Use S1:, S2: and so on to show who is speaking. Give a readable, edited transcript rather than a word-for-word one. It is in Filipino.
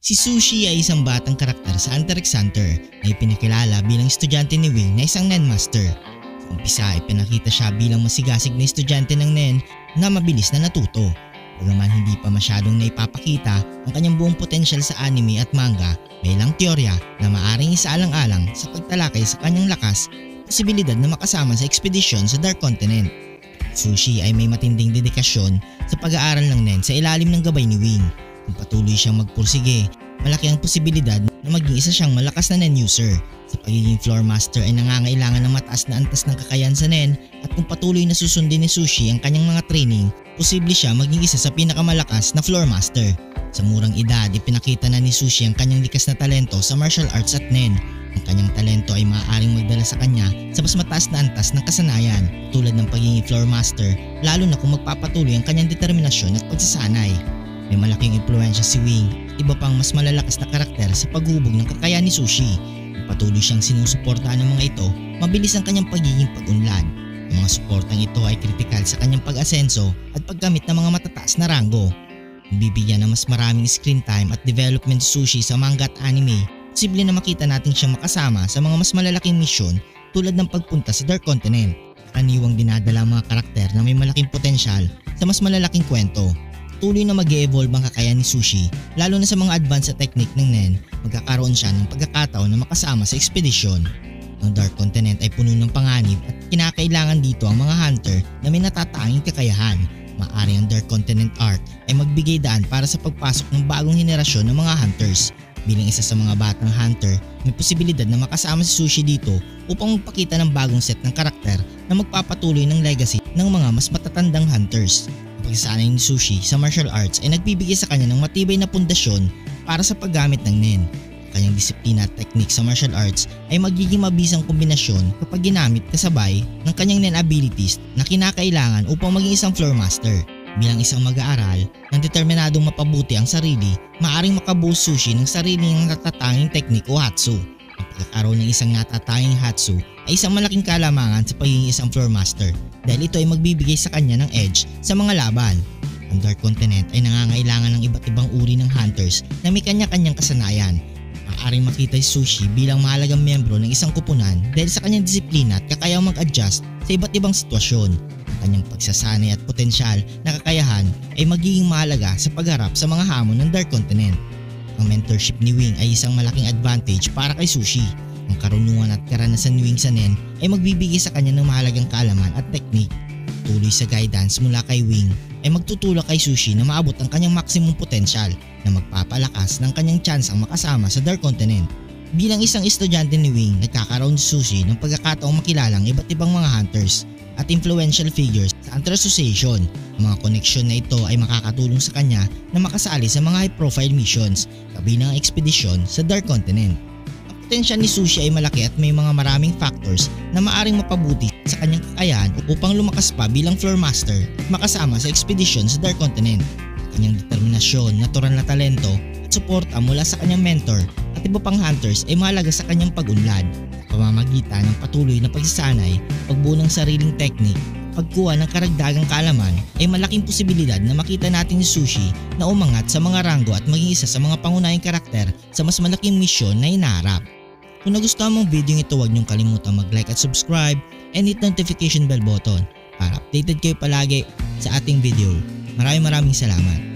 S1: Si Sushi ay isang batang karakter sa Hunter x Hunter na ipinakilala bilang estudyante ni Wing na isang Nen Master. Sa umpisa ay pinakita siya bilang masigasig na estudyante ng Nen na mabilis na natuto. Bagaman hindi pa masyadong naipapakita ang kanyang buong potensyal sa anime at manga, may ilang teorya na maaring isaalang-alang sa pagtalakay sa kanyang lakas at posibilidad na makasama sa ekspedisyon sa Dark Continent. Sushi ay may matinding dedikasyon sa pag-aaral ng Nen sa ilalim ng gabay ni Wing. Kung patuloy siyang magpursige, malaki ang posibilidad na maging isa siyang malakas na Nen user. Sa pagiging floor master ay nangangailangan ng mataas na antas ng kakayahan sa Nen, at kung patuloy na susundin ni Sushi ang kanyang mga training, posible siya maging isa sa pinakamalakas na floor master. Sa murang edad, ipinakita na ni Sushi ang kanyang likas na talento sa martial arts at Nen. Ang kanyang talento ay maaaring magdala sa kanya sa mas mataas na antas ng kasanayan, tulad ng pagiging floor master, lalo na kung magpapatuloy ang kanyang determinasyon at pagsasanay. May malaking impluensya si Wing at iba pang mas malalakas na karakter sa paghubog ng kakayahan ni Sushi. Kung patuloy siyang sinusuportahan ng mga ito, mabilis ang kanyang pagiging pag-unlad. Ang mga suportang ito ay kritikal sa kanyang pag-asenso at paggamit ng mga matataas na ranggo. Kung bibigyan ng mas maraming screen time at development si Sushi sa manga at anime, posible na makita natin siyang makasama sa mga mas malalaking misyon tulad ng pagpunta sa Dark Continent. Karaniwang dinadala ang mga karakter na may malaking potensyal sa mas malalaking kwento. Tuloy na mag-e-evolve ang kakayahan ni Sushi, lalo na sa mga advanced technique ng Nen, magkakaroon siya ng pagkakataon na makasama sa ekspedisyon. Ang Dark Continent ay puno ng panganib at kinakailangan dito ang mga hunter na may natatanging kakayahan. Maaari ang Dark Continent Arc ay magbigay daan para sa pagpasok ng bagong henerasyon ng mga hunters. Bilang isa sa mga batang hunter, may posibilidad na makasama si Sushi dito upang magpakita ng bagong set ng karakter na magpapatuloy ng legacy ng mga mas matatandang hunters. Ang pagsasanay ni Sushi sa martial arts ay nagbibigay sa kanya ng matibay na pundasyon para sa paggamit ng Nen. Ang kanyang disiplina at technique sa martial arts ay magiging mabisang kombinasyon kapag ginamit kasabay ng kanyang Nen abilities na kinakailangan upang maging isang floor master. Bilang isang mag-aaral ng determinadong mapabuti ang sarili, maaaring makabuo Sushi ng sarili niyang natatanging technique o Hatsu. Ang pagkakaroon ng isang natatanging Hatsu ay isang malaking kalamangan sa pagiging isang floor master dahil ito ay magbibigay sa kanya ng edge sa mga laban. Ang Dark Continent ay nangangailangan ng iba't ibang uri ng hunters na may kanya-kanyang kasanayan. Maaaring makita si Sushi bilang mahalagang miyembro ng isang kupunan dahil sa kanyang disiplina at kakayang mag-adjust sa iba't ibang sitwasyon. Ang kanyang pagsasanay at potensyal na kakayahan ay magiging mahalaga sa pagharap sa mga hamon ng Dark Continent. Ang mentorship ni Wing ay isang malaking advantage para kay Sushi. Ang karunungan at karanasan ni Wing sa Nen ay magbibigay sa kanya ng mahalagang kaalaman at technique. Tuloy sa guidance mula kay Wing ay magtutulak kay Sushi na maabot ang kanyang maximum potensyal na magpapalakas ng kanyang tsansang makasama sa Dark Continent. Bilang isang estudyante ni Wing, nagkakaroon si Sushi ng pagkakataong makilala ang iba't ibang mga hunters at influential figures sa Hunter Association. Ang mga koneksyon na ito ay makakatulong sa kanya na makasali sa mga high-profile missions kabilang ang ekspedisyon sa Dark Continent. Ang potensya ni Sushi ay malaki at may mga maraming factors na maaring mapabuti sa kanyang kakayahan upang lumakas pa bilang floor master at makasama sa ekspedisyon sa Dark Continent. Ang kanyang determinasyon, natural na talento at suporta mula sa kanyang mentor at iba pang hunters ay mahalaga sa kanyang pag-unlad. Sa pamamagitan ng patuloy na pagsasanay, pagbuo ng sariling technique, pagkuha ng karagdagang kaalaman, ay malaking posibilidad na makita natin si Sushi na umangat sa mga ranggo at maging isa sa mga pangunahing karakter sa mas malaking misyon na hinaharap. Kung nagustuhan mong video ito, huwag niyong kalimutang mag-like at subscribe and hit notification bell button para updated kayo palagi sa ating video. Maraming salamat.